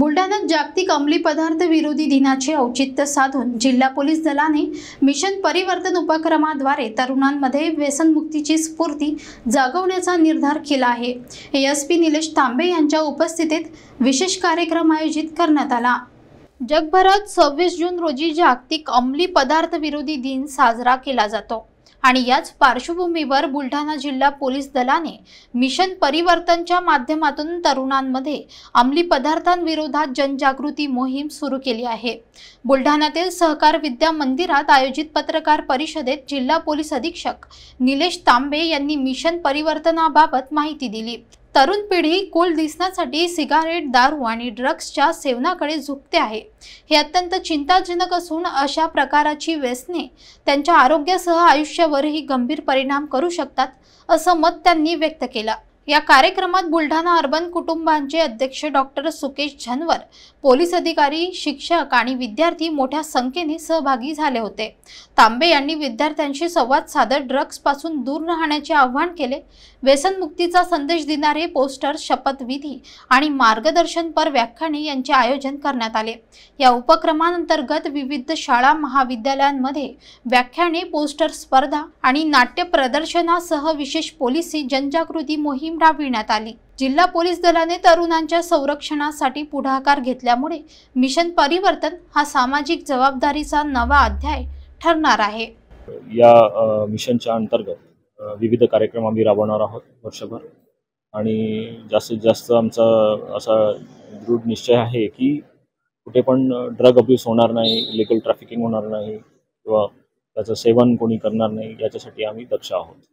बुलढाण्यात जागतिक अंमली पदार्थ विरोधी दिनाचे औचित्य साधून जिल्हा पोलीस दलाने मिशन परिवर्तन उपक्रमाद्वारे तरुणांमध्ये व्यसनमुक्तीची स्फूर्ती जागवण्याचा निर्धार केला आहे। एसपी निलेश तांबे यांच्या उपस्थितीत विशेष कार्यक्रम आयोजित करण्यात आला। जगभरात 26 जून रोजी जागतिक अंमली पदार्थ विरोधी दिन साजरा केला जातो आणि याच पार्श्वभूमीवर बुलढाणा जिल्हा पोलीस दलाने मिशन परिवर्तनच्या माध्यमातून तरुणांमध्ये अंमली पदार्थांविरोधात जनजागृती मोहीम सुरू केली आहे। बुलढाण्यातील सहकार विद्या मंदिरात आयोजित पत्रकार परिषदेत जिल्हा पोलीस अधीक्षक निलेश तांबे यांनी मिशन परिवर्तनाबाबत माहिती दिली। तरुण पिढी कूल दिसण्यासाठी सिगारेट, दारू आणि ड्रग्सच्या सेवनाकडे झुकते आहे। हे अत्यंत चिंताजनक असून अशा प्रकारची व्यसने त्यांच्या आरोग्यासह आयुष्यावरही गंभीर परिणाम करू शकतात, असं मत त्यांनी व्यक्त केलं। या कार्यक्रमात बुलढाणा अर्बन कुटुंबांचे अध्यक्ष डॉक्टर सुकेश झनवर, पोलीस अधिकारी, शिक्षक आणि विद्यार्थी मोठ्या संख्येने सहभागी झाले होते। तांबे यांनी विद्यार्थ्यांशी संवाद साधत ड्रग्स पासून दूर राहण्याचे आवाहन केले। व्यसनमुक्तीचा संदेश देणारे पोस्टर, शपथविधी आणि मार्गदर्शनपर व्याख्याने यांचे आयोजन करण्यात आले। या उपक्रमांतर्गत विविध शाळा महाविद्यालयांमध्ये व्याख्याने, पोस्टर स्पर्धा आणि नाट्य प्रदर्शनासह विशेष पोलिसी जनजागृती मोहीम राबविण्यात आली। जिल्हा पोलीस दलाने तरुणांच्या संरक्षणासाठी पुढाकार घेतल्यामुळे मिशन परिवर्तन हा सामाजिक जबाबदारीचा नवा अध्याय ठरणार आहे। या मिशनच्या अंतर्गत विविध कार्यक्रम आम्ही राबवणार आहोत वर्षभर आणि जास्तीत जास्त आमचा असा दृढ निश्चय आहे की कुठे पण ड्रग अब्यूज होणार नाही, इलिगल ट्रॅफिकिंग होणार नाही किंवा त्याचं सेवन कोणी करणार नाही, याच्यासाठी आम्ही दक्ष आहोत।